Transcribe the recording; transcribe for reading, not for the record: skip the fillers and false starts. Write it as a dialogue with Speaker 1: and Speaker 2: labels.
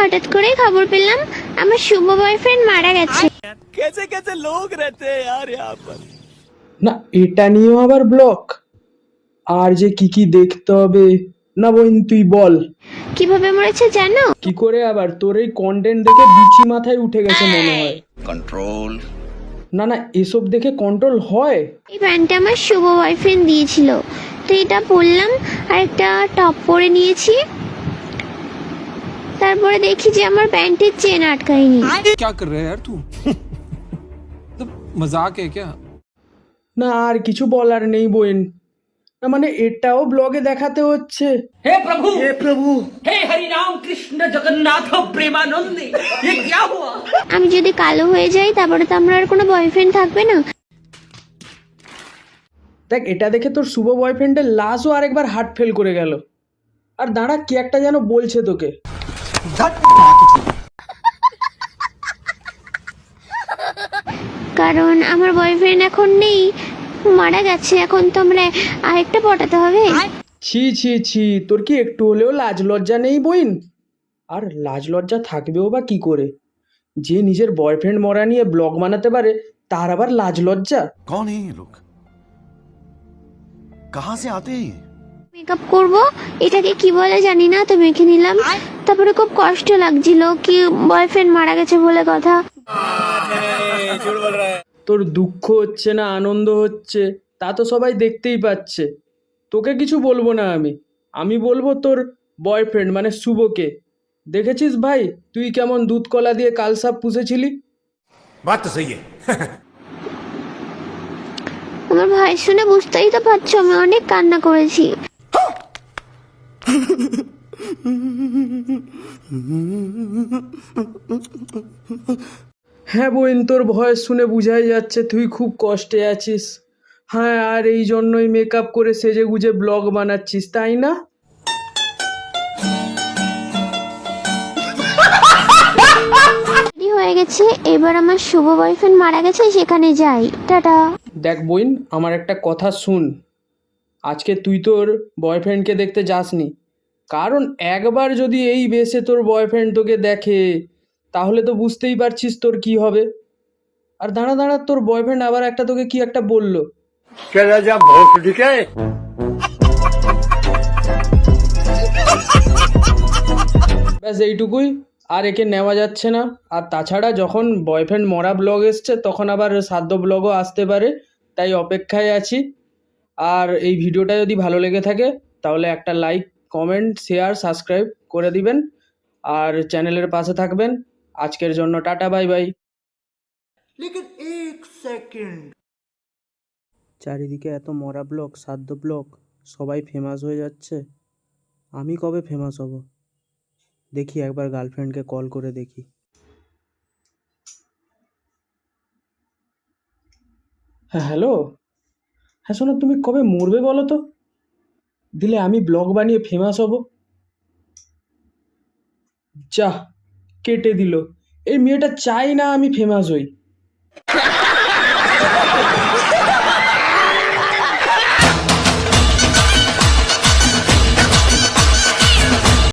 Speaker 1: হঠাৎ করে খবর পেলাম আমার শুভ বয়ফ্রেন্ড মারা গেছে।
Speaker 2: कैसे कैसे लोग रहते हैं यार यहाँ पर।
Speaker 3: না এটা নিয়েও আবার ব্লক, আর যে কি কি দেখতে হবে না বোন, তুই বল
Speaker 1: কিভাবে মরেছে জানো?
Speaker 3: কি করে? আবার তোর এই কন্টেন্ট দেখে বিচি মাথায় উঠে গেছে মনে হয়।
Speaker 2: कंट्रोल।
Speaker 3: না না, এসব দেখে কন্ট্রোল হয়?
Speaker 1: এই প্যান্টটা আমার শুভ বয়ফ্রেন্ড দিয়েছিল, তো এটা পরলাম আর একটা টপ পরে নিয়েছি। তারপরে দেখি যে আমার প্যান্টের চেন আটকায়নি।
Speaker 4: क्या कर रहा है यार तू? तो मजाक है क्या?
Speaker 3: না আর কিছু বলার নেই বোন, না মানে এটাও ব্লগে দেখাতে হচ্ছে।
Speaker 5: हे प्रभु हे हरि राम कृष्ण जगन्नाथ प्रेमानंद ये क्या हुआ?
Speaker 1: আমি যদি কালো হয়ে যাই তারপরে তো আমার আর কোনো বয়ফ্রেন্ড থাকবে না।
Speaker 3: দেখ এটা দেখে তোর শুভ বয়ফ্রেন্ডের লাশও আরেকবার হার্ট ফেল করে গেল। আর দাঁড়া, কি একটা যেন বলছে তোকে।
Speaker 1: কারণ আমার বয়ফ্রেন্ড এখন নেই, মারা গেছে। এখন তো আমরা আরেকটা পটাতে হবে।
Speaker 3: ছি ছি ছি, তোর কি একটু হলেও লাজ লজ্জা নেই বোন? আর লাজ লজ্জা থাকবেও বা কি করে? যে নিজের বয়ফ্রেন্ড মরা নিয়ে ব্লগ বানাতে পারে তার আবার লাজ লজ্জা?
Speaker 2: कौन है ये लोग? कहाँ से आते हैं ये?
Speaker 1: মেকআপ করব, এটাকে কি বলে জানি না, তো মেখে নিলাম। তারপরে খুব কষ্ট লাগছিল কি বয়ফ্রেন্ড মারা গেছে বলে কথা।
Speaker 3: তোর দুঃখ হচ্ছে না আনন্দ হচ্ছে তা তো সবাই দেখতেই পাচ্ছে। তোকে কিছু বলবো না আমি বলবো তোর বয়ফ্রেন্ড মানে শুভকে। দেখেছিস ভাই তুই কেমন দুধ কলা দিয়ে কালসাপ পুষেছিলি?
Speaker 2: बात तो सही है।
Speaker 1: আমার ভাই শুনে বুঝতেই তো পারছো আমি অনেক কান্না করেছি।
Speaker 3: হ্যাঁ বোন, তোর ভয়েস শুনে বোঝাই যাচ্ছে তুই খুব কষ্টে আছিস। হ্যাঁ, আর এই জন্যই মেকআপ করে সেজে গুজে ব্লগ বানাচ্ছিস, তাই না?
Speaker 1: রেডি হয়ে গেছে, এবার আমার শুভ বয়ফ্রেন্ড মারা গেছে, সেখানে যাই। টাটা।
Speaker 3: দেখ বোন, আমার একটা কথা শুন। আজকে তুই তোর বয়ফ্রেন্ডকে দেখতে যাসনি, কারণ একবার যদি এই বেশে তোর বয়ফ্রেন্ড তোকে দেখে তাহলে তো বুঝতেই পারছিস তোর কি হবে। আর দাঁড়া দাঁড়া, তোর বয়ফ্রেন্ড আবার একটা তোকে কি একটা বললো। ব্যাস এইটুকুই, আর একে নেওয়া যাচ্ছে না। আর তাছাড়া যখন বয়ফ্রেন্ড মরা ব্লগ এসছে তখন আবার শ্রাদ্ধ ব্লগও আসতে পারে, তাই অপেক্ষায় আছি। আর এই ভিডিওটা যদি ভালো লেগে থাকে তাহলে একটা লাইক, কমেন্ট, শেয়ার, সাবস্ক্রাইব করে দিবেন আর চ্যানেলের পাশে থাকবেন। আজকের জন্য টাটা, বাই বাই।
Speaker 5: लेकिन एक सेकंड
Speaker 3: চারিদিকে এত মরা ব্লগ, শ্রাদ্ধ ব্লগ, সবাই ফেমাস হয়ে যাচ্ছে। আমি কবে ফেমাস হব? দেখি একবার গার্লফ্রেন্ডকে কল করে দেখি। হ্যাঁ হ্যালো, হ্যাঁ শোনো, তুমি কবে মরবে বলো তো, দিলে আমি ব্লগ বানিয়ে ফেমাস হব। যা, কেটে দিল। এই মেয়েটা চাই না আমি ফেমাস হই।